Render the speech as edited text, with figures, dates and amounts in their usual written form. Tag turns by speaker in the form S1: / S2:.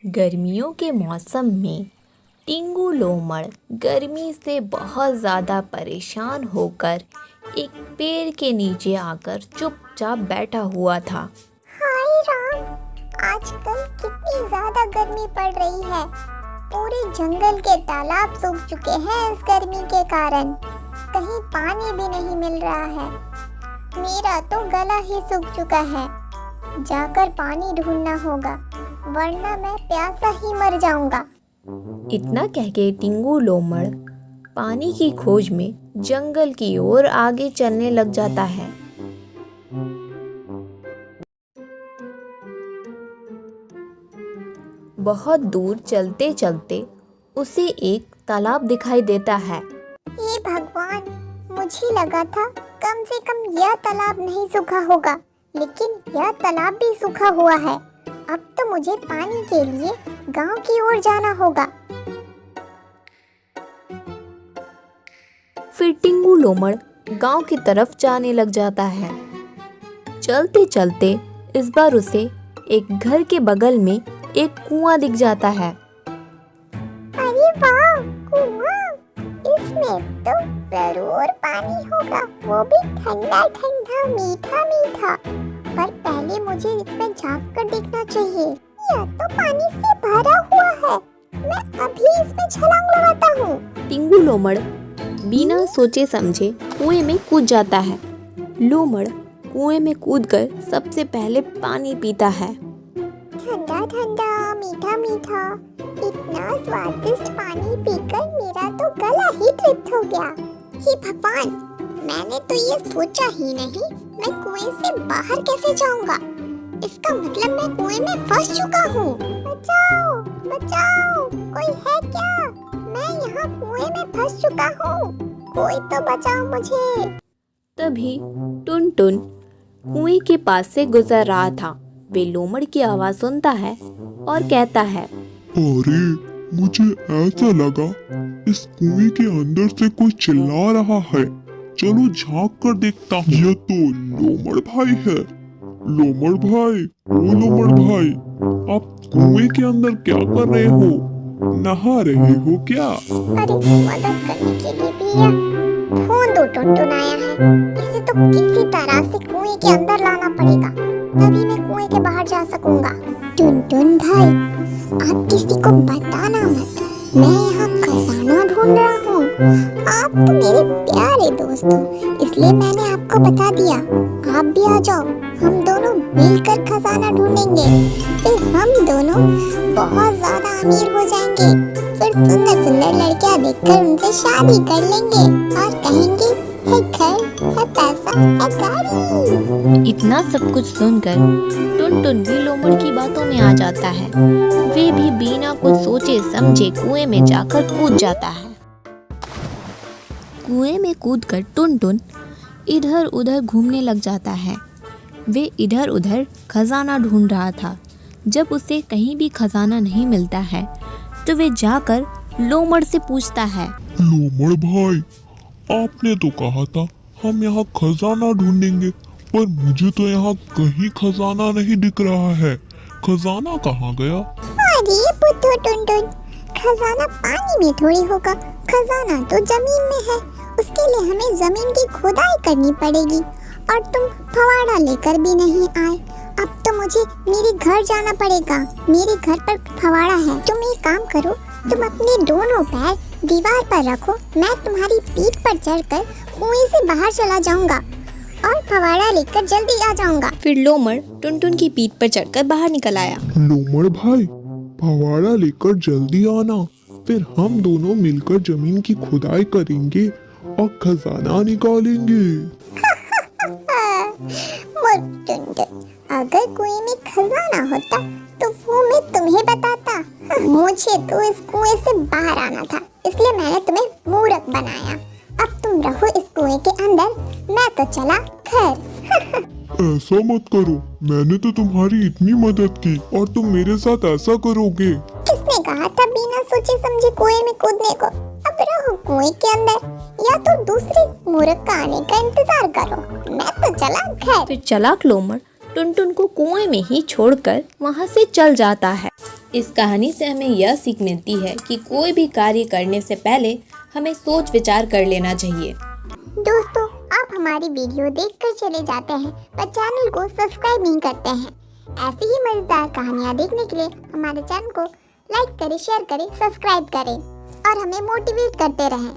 S1: गर्मियों के मौसम में टिंगू लोमड़ गर्मी से बहुत ज़्यादा परेशान होकर एक पेड़ के नीचे आकर चुपचाप बैठा हुआ था।
S2: हाय राम, आजकल कितनी ज्यादा गर्मी पड़ रही है। पूरे जंगल के तालाब सूख चुके हैं इस गर्मी के कारण। कहीं पानी भी नहीं मिल रहा है। मेरा तो गला ही सूख चुका है। जाकर पानी ढूंढना होगा, वरना मैं प्यासा ही मर जाऊंगा।
S1: इतना कह के टिंगू लोमड़ पानी की खोज में जंगल की ओर आगे चलने लग जाता है। बहुत दूर चलते चलते उसे एक तालाब दिखाई देता है।
S2: हे भगवान, मुझे लगा था कम से कम यह तालाब नहीं सूखा होगा, लेकिन यह तालाब भी सूखा हुआ है। अब तो मुझे पानी के लिए गांव की ओर जाना होगा।
S1: फिर टिंगू लोमड़ गांव की तरफ जाने लग जाता है। चलते चलते इस बार उसे एक घर के बगल में एक कुआं दिख जाता है।
S2: अरे वाह, कुआं! इसमें तो जरूर पानी होगा, वो भी ठंडा ठंडा, मीठा मीठा। पर पहले मुझे इसमें झांक कर देखना चाहिए। यह तो पानी से भरा हुआ है। मैं अभी इसमें छलांग लगाता हूँ।
S1: टिंगू लोमड़ बिना सोचे समझे कुएं में कूद जाता है। लोमड़ कुएं में कूदकर सबसे पहले पानी पीता है।
S2: ठंडा ठंडा, मीठा मीठा, इतना स्वादिष्ट पानी पीकर मेरा तो गला ही तृप्त हो गया। हे भगवान, मैंने तो ये सोचा ही नहीं मैं कुएं से बाहर कैसे जाऊंगा। इसका मतलब मैं कुएं में फंस चुका हूँ। बचाओ बचाओ, कोई है क्या? मैं यहाँ कुएं में फंस चुका हूँ, कोई तो बचाओ मुझे।
S1: तभी टुनटुन कुएं के पास से गुजर रहा था। वे लोमड़ की आवाज सुनता है और कहता है,
S3: अरे, मुझे ऐसा लगा इस कुएं के अंदर से कोई चिल्ला रहा है। चलो झांक कर देखता हूँ। ये तो लोमड़ भाई है। लोमड़ भाई, ओ लोमड़ भाई, आप कुएं के अंदर क्या कर रहे हो? नहा रहे हो क्या?
S2: अरे, मदद करने के लिए भैया फोन दो। टुनटुन आया है, इसे तो किसी तरह से कुएं के अंदर लाना पड़ेगा, तभी मैं कुएं के बाहर जा सकूंगा। टुनटुन भाई, आप किसी को बताना मत, मैं यहाँ खजाना ढूंढ रहा हूँ। आप तो मेरे प्यारे दोस्त हो, इसलिए मैंने आपको बता दिया। आप भी आ जाओ, हम दोनों मिलकर खजाना ढूंढेंगे। फिर हम दोनों बहुत ज्यादा अमीर हो जाएंगे। फिर सुंदर सुंदर लड़कियां देखकर उनसे शादी कर लेंगे और कहेंगे, है घर, है पैसा, है गाड़ी।
S1: इतना सब कुछ सुनकर टुनटुन भी लोमड़ की बातों में आ जाता है। वे भी बिना कुछ सोचे समझे कुएं में जाकर कूद जाता है। कुएं में कूदकर टुनटुन इधर उधर घूमने लग जाता है। वे इधर उधर खजाना ढूंढ रहा था। जब उसे कहीं भी खजाना नहीं मिलता है तो वे जाकर लोमड़ से पूछता है,
S3: लोमड़ भाई, आपने तो कहा था हम यहाँ खजाना ढूंढेंगे, पर मुझे तो यहाँ कहीं खजाना नहीं दिख रहा है। खजाना कहाँ गया?
S2: अरे बुद्धू टुनटुन, खजाना पानी में थोड़ी होगा, खजाना तो जमीन में है। उसके लिए हमें जमीन की खुदाई करनी पड़ेगी, और तुम फवाड़ा लेकर भी नहीं आए। अब तो मुझे मेरे घर जाना पड़ेगा। मेरे घर पर फवाड़ा है। तुम एक काम करो, तुम अपने दोनों पैर दीवार पर रखो, मैं तुम्हारी पीठ पर चढ़कर कुएं से बाहर चला जाऊंगा और फवाड़ा लेकर जल्दी आ जाऊंगा।
S1: फिर लोमड़ टुनटुन की पीठ पर चढ़कर बाहर निकल आया।
S3: लोमड़ भाई, फवाड़ा लेकर जल्दी आना, फिर हम दोनों मिलकर जमीन की खुदाई करेंगे और खजाना निकालेंगे।
S2: मूर्ख टुनटुन, अगर कुएं में खजाना होता तो वो मैं तुम्हें बताता। मुझे तो इस कुएं से बाहर आना था, इसलिए मैंने तुम्हें मूर्ख बनाया। अब तुम रहो इस कुएं के अंदर, मैं तो चला घर।
S3: ऐसा मत करो, मैंने तो तुम्हारी इतनी मदद की और तुम मेरे साथ ऐसा करोगे?
S2: किसने कहा था बिना सोचे समझे कुएं में कूदने को? अब रहो कुएं के अंदर, या तो दूसरे मूर्ख का आने का इंतजार करो। मैं तो चला घर।
S1: फिर चालाक लोमड़ टुनटुन को कुएं में ही छोड़कर वहां से चल जाता है। इस कहानी से हमें यह सीख मिलती है कि कोई भी कार्य करने से पहले हमें सोच विचार कर लेना चाहिए।
S2: दोस्तों, आप हमारी वीडियो देखकर चले जाते हैं पर चैनल को सब्सक्राइब नहीं करते हैं। ऐसी ही मजेदार कहानियाँ देखने के लिए हमारे चैनल को लाइक करें, शेयर करें, सब्सक्राइब करें और हमें मोटिवेट करते रहें।